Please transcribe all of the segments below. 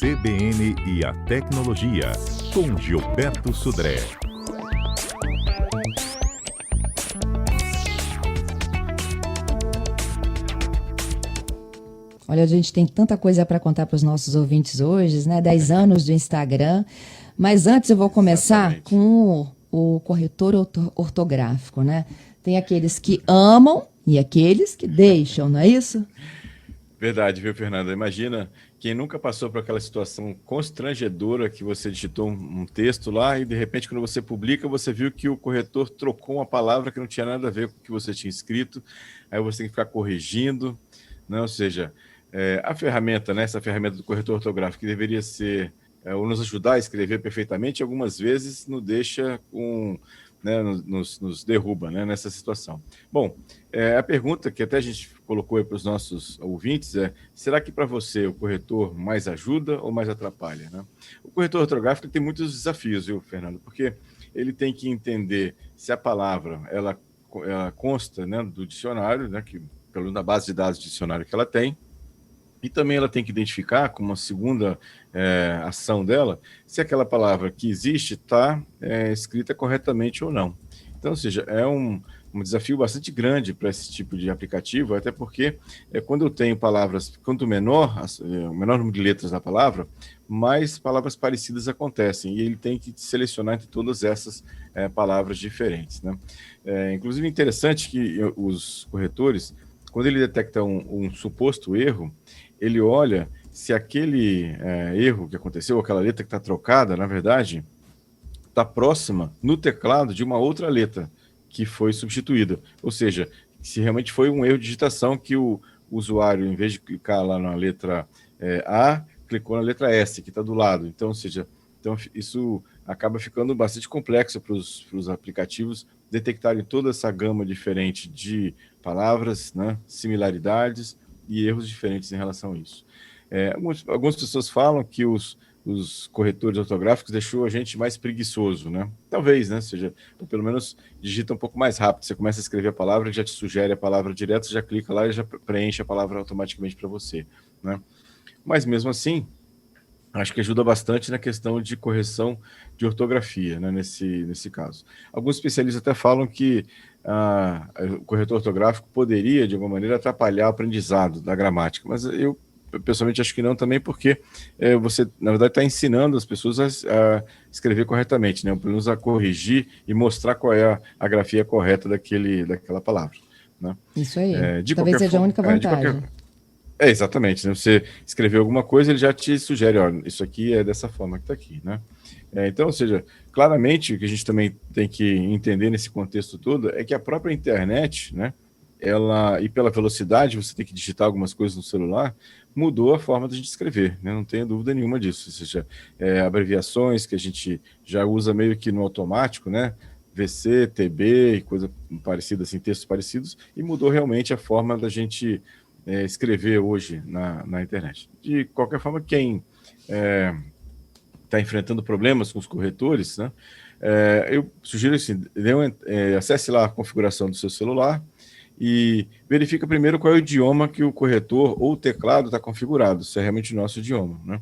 CBN e a Tecnologia, com Gilberto Sudré. Olha, a gente tem tanta coisa para contar para os nossos ouvintes hoje, né? 10 anos do Instagram. Mas antes eu vou começar com o corretor ortográfico, né? Tem aqueles que amam e aqueles que deixam, não é isso? Verdade, viu, Fernanda? Imagina quem nunca passou por aquela situação constrangedora que você digitou um texto lá e, de repente, quando você publica, você viu que o corretor trocou uma palavra que não tinha nada a ver com o que você tinha escrito, aí você tem que ficar corrigindo, né? Ou seja, a ferramenta, né, essa ferramenta do corretor ortográfico, que deveria ser ou nos ajudar a escrever perfeitamente, algumas vezes nos deixa né, nos derruba, né, nessa situação. Bom, a pergunta que até a gente colocou aí para os nossos ouvintes é: será que para você o corretor mais ajuda ou mais atrapalha, né? O corretor ortográfico tem muitos desafios, viu, Fernando? Porque ele tem que entender se a palavra ela consta, né, do dicionário, né, que pelo menos na base de dados do dicionário que ela tem. E também ela tem que identificar, como uma segunda ação dela, se aquela palavra que existe está escrita corretamente ou não. Então, ou seja, é um desafio bastante grande para esse tipo de aplicativo, até porque quando eu tenho palavras, quanto menor, o menor número de letras da palavra, mais palavras parecidas acontecem, e ele tem que selecionar entre todas essas palavras diferentes, né? Inclusive, é interessante que os corretores, quando ele detecta um suposto erro, ele olha se aquele erro que aconteceu, aquela letra que está trocada, na verdade, está próxima no teclado de uma outra letra que foi substituída. Ou seja, se realmente foi um erro de digitação que o usuário, em vez de clicar lá na letra A, clicou na letra S, que está do lado. Então, ou seja, isso acaba ficando bastante complexo para os aplicativos detectarem toda essa gama diferente de palavras, né, similaridades e erros diferentes em relação a isso. Algumas pessoas falam que os corretores ortográficos deixou a gente mais preguiçoso, né? Talvez, né? Seja, ou pelo menos digita um pouco mais rápido. Você começa a escrever a palavra, já te sugere a palavra direto, você já clica lá e já preenche a palavra automaticamente para você, né? Mas mesmo assim, acho que ajuda bastante na questão de correção de ortografia, né, nesse caso. Alguns especialistas até falam que o corretor ortográfico poderia, de alguma maneira, atrapalhar o aprendizado da gramática, mas eu pessoalmente acho que não também, porque você, na verdade, está ensinando as pessoas a escrever corretamente, né, pelo menos a corrigir e mostrar qual é a grafia correta daquela palavra, né? Isso aí. De Talvez qualquer seja a única vantagem. Exatamente, né? Você escreveu alguma coisa, ele já te sugere, ó, isso aqui é dessa forma que está aqui, né? Então, ou seja, claramente o que a gente também tem que entender nesse contexto todo é que a própria internet, né, e pela velocidade, você tem que digitar algumas coisas no celular, mudou a forma de a gente escrever, né? Não tenho dúvida nenhuma disso, ou seja, abreviações que a gente já usa meio que no automático, né? VC, TB e coisa parecida, assim, textos parecidos, e mudou realmente a forma da gente escrever hoje na internet. De qualquer forma, quem está enfrentando problemas com os corretores, né, eu sugiro assim, acesse lá a configuração do seu celular e verifica primeiro qual é o idioma que o corretor ou o teclado está configurado, se é realmente o nosso idioma, né?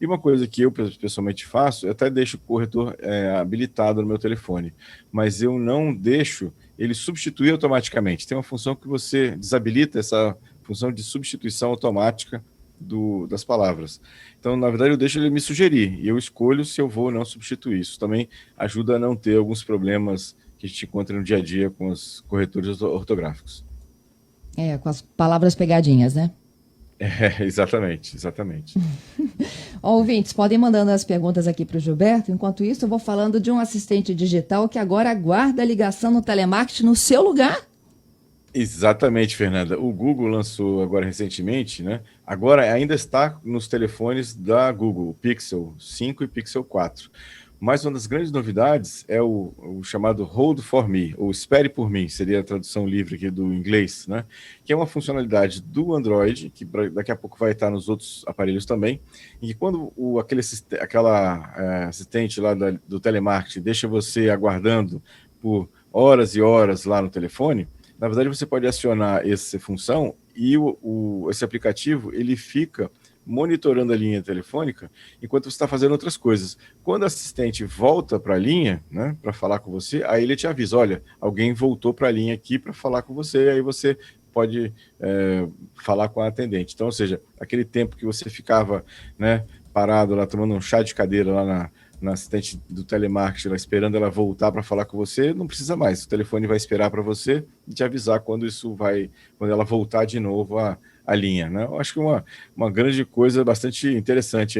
E uma coisa que eu pessoalmente faço, eu até deixo o corretor habilitado no meu telefone, mas eu não deixo ele substituir automaticamente. Tem uma função que você desabilita essa função de substituição automática das palavras. Então, na verdade, eu deixo ele me sugerir e eu escolho se eu vou ou não substituir. Isso também ajuda a não ter alguns problemas que a gente encontra no dia a dia com os corretores ortográficos. Com as palavras pegadinhas, né? Exatamente. Ouvintes, podem mandando as perguntas aqui para o Gilberto. Enquanto isso, eu vou falando de um assistente digital que agora aguarda a ligação no telemarketing no seu lugar. Exatamente, Fernanda. O Google lançou agora recentemente, né? Agora ainda está nos telefones da Google, o Pixel 5 e Pixel 4. Mas uma das grandes novidades é o chamado Hold for Me, ou Espere por Mim, seria a tradução livre aqui do inglês, né? Que é uma funcionalidade do Android, que daqui a pouco vai estar nos outros aparelhos também, em que quando aquela assistente lá do telemarketing deixa você aguardando por horas e horas lá no telefone, na verdade você pode acionar essa função e esse aplicativo ele fica monitorando a linha telefônica enquanto você está fazendo outras coisas. Quando o assistente volta para a linha, né, para falar com você, aí ele te avisa, olha, alguém voltou para a linha aqui para falar com você, aí você pode falar com a atendente. Então, ou seja, aquele tempo que você ficava, né, parado lá, tomando um chá de cadeira lá na assistente do telemarketing, lá, esperando ela voltar para falar com você, não precisa mais. O telefone vai esperar para você e te avisar quando ela voltar de novo à linha, né? Eu acho que uma grande coisa bastante interessante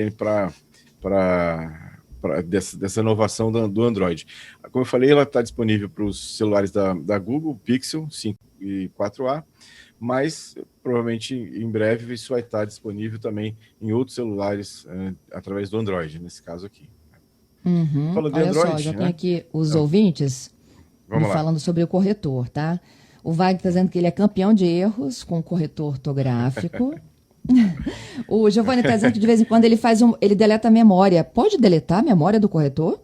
dessa inovação do Android. Como eu falei, ela está disponível para os celulares da Google, Pixel 5 e 4A, mas provavelmente em breve isso vai estar disponível também em outros celulares através do Android, nesse caso aqui. Falando de Olha Android, só, já né? tem aqui os ouvintes me falando sobre o corretor, tá? O Wagner está dizendo que ele é campeão de erros com o corretor ortográfico. O Giovanni está dizendo que de vez em quando ele deleta a memória. Pode deletar a memória do corretor?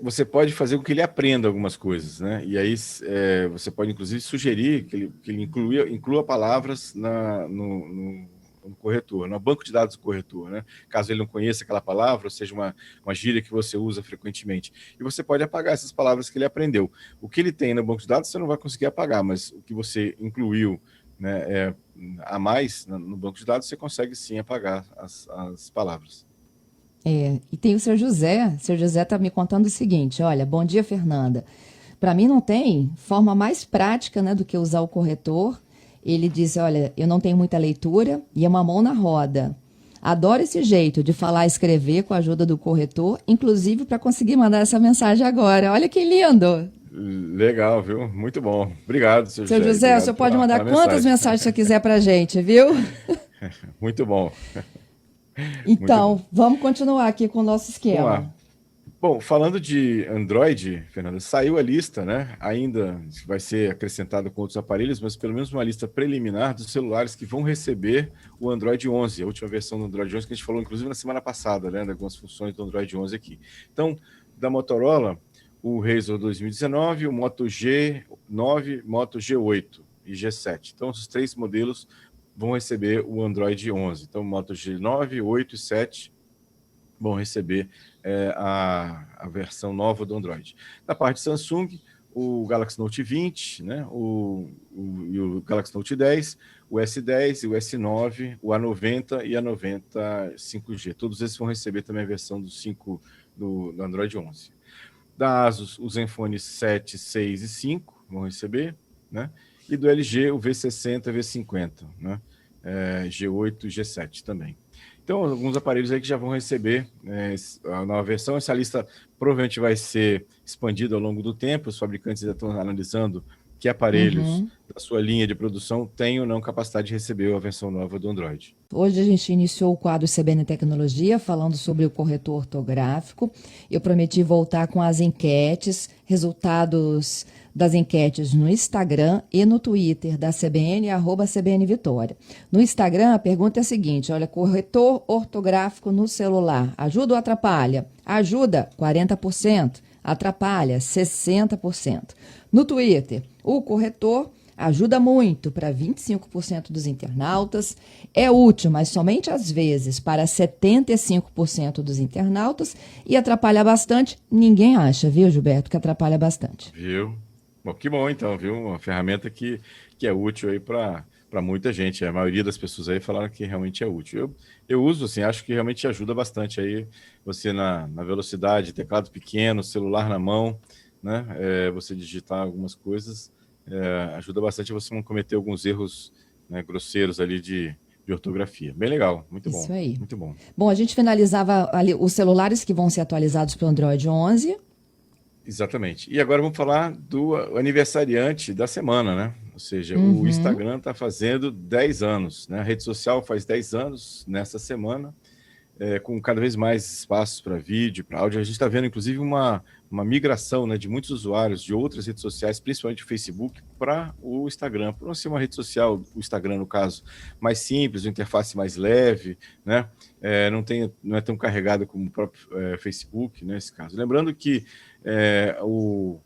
Você pode fazer com que ele aprenda algumas coisas, né? E aí você pode, inclusive, sugerir que ele inclua palavras no corretor, no banco de dados do corretor, né? Caso ele não conheça aquela palavra, ou seja, uma gíria que você usa frequentemente. E você pode apagar essas palavras que ele aprendeu. O que ele tem no banco de dados, você não vai conseguir apagar, mas o que você incluiu, né, a mais no banco de dados, você consegue sim apagar as palavras. E tem o seu José. O seu José está me contando o seguinte: olha, bom dia, Fernanda. Para mim não tem forma mais prática, né, do que usar o corretor. Ele disse, olha, eu não tenho muita leitura e é uma mão na roda. Adoro esse jeito de falar e escrever com a ajuda do corretor, inclusive para conseguir mandar essa mensagem agora. Olha que lindo! Legal, viu? Muito bom. Obrigado, seu José. Seu José, o senhor pode mandar quantas mensagens o senhor quiser para a gente, viu? Muito bom. Então, Muito bom. Vamos continuar aqui com o nosso esquema. Bom, falando de Android, Fernanda, saiu a lista, né? Ainda vai ser acrescentada com outros aparelhos, mas pelo menos uma lista preliminar dos celulares que vão receber o Android 11, a última versão do Android 11 que a gente falou, inclusive, na semana passada, né? De algumas funções do Android 11 aqui. Então, da Motorola, o Razr 2019, o Moto G9, Moto G8 e G7. Então, os 3 modelos vão receber o Android 11. Então, Moto G9, 8 e 7 vão receber a versão nova do Android. Na parte Samsung, o Galaxy Note 20, né, o Galaxy Note 10, o S10 e o S9, o A90 e a 90 5G. Todos esses vão receber também a versão do Android 11. Da Asus, os Zenfone 7, 6 e 5 vão receber, né? E do LG, o V60 e V50, né? G8 e G7 também. Então, alguns aparelhos aí que já vão receber a nova versão. Essa lista provavelmente vai ser expandida ao longo do tempo. Os fabricantes já estão analisando que aparelhos da sua linha de produção têm ou não capacidade de receber a versão nova do Android. Hoje a gente iniciou o quadro CBN Tecnologia, falando sobre o corretor ortográfico. Eu prometi voltar com as enquetes, resultados das enquetes no Instagram e no Twitter da CBN, @CBN Vitória. No Instagram, a pergunta é a seguinte, olha, corretor ortográfico no celular, ajuda ou atrapalha? Ajuda, 40%, atrapalha, 60%. No Twitter, o corretor ajuda muito para 25% dos internautas, é útil, mas somente às vezes para 75% dos internautas e atrapalha bastante, ninguém acha, viu, Gilberto, que atrapalha bastante. Viu? Bom, que bom então, viu? Uma ferramenta que é útil aí para muita gente. A maioria das pessoas aí falaram que realmente é útil. Eu uso, assim, acho que realmente ajuda bastante aí você na velocidade, teclado pequeno, celular na mão, né? Você digitar algumas coisas, ajuda bastante você não cometer alguns erros, né, grosseiros ali de ortografia. Bem legal, muito bom. Isso aí. Muito bom. Bom, a gente finalizava ali os celulares que vão ser atualizados para o Android 11. Exatamente. E agora vamos falar do aniversariante da semana, né? Ou seja, o Instagram está fazendo 10 anos, né? A rede social faz 10 anos nessa semana, com cada vez mais espaços para vídeo, para áudio. A gente está vendo, inclusive, uma migração, né, de muitos usuários de outras redes sociais, principalmente o Facebook, para o Instagram. Por não ser uma rede social, o Instagram, no caso, mais simples, uma interface mais leve, né? Não é tão carregado como o próprio Facebook, nesse caso. Lembrando que o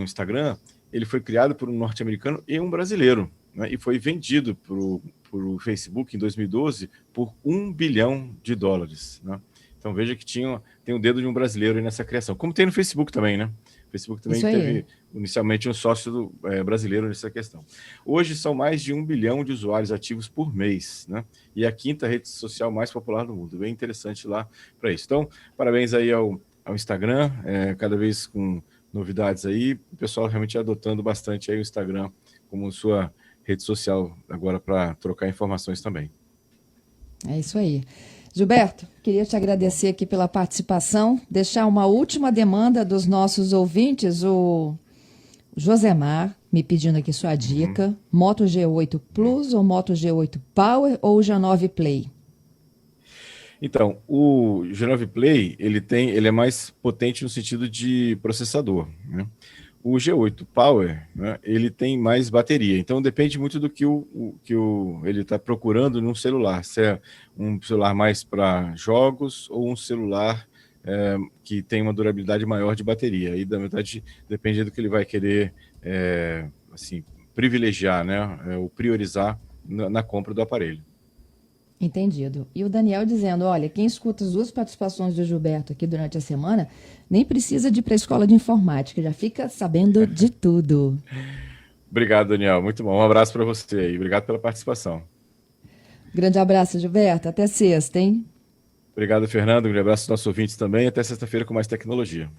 Instagram ele foi criado por um norte-americano e um brasileiro, né? E foi vendido por o Facebook em 2012 por US$ 1 bilhão, né? Então veja que tem o dedo de um brasileiro aí nessa criação, como tem no Facebook também, né? O Facebook também teve inicialmente um sócio brasileiro nessa questão. Hoje são mais de 1 bilhão de usuários ativos por mês, né? E a quinta rede social mais popular do mundo. Bem interessante lá para isso. Então, parabéns aí ao Instagram, cada vez com novidades aí. O pessoal realmente adotando bastante aí o Instagram como sua rede social agora para trocar informações também. É isso aí. Gilberto, queria te agradecer aqui pela participação, deixar uma última demanda dos nossos ouvintes, o Josemar, me pedindo aqui sua dica, Moto G8 Plus ou Moto G8 Power ou G9 Play? Então, o G9 Play, ele é mais potente no sentido de processador, né? O G8 Power, né, ele tem mais bateria, então depende muito do que ele está procurando num celular, se é um celular mais para jogos ou um celular que tem uma durabilidade maior de bateria. E, na verdade, depende do que ele vai querer assim, privilegiar, né, ou priorizar na compra do aparelho. Entendido. E o Daniel dizendo, olha, quem escuta as duas participações do Gilberto aqui durante a semana, nem precisa de ir para a escola de informática, já fica sabendo de tudo. Obrigado, Daniel. Muito bom. Um abraço para você e obrigado pela participação. Grande abraço, Gilberto. Até sexta, hein? Obrigado, Fernando. Um grande abraço aos nossos ouvintes também. Até sexta-feira com mais tecnologia.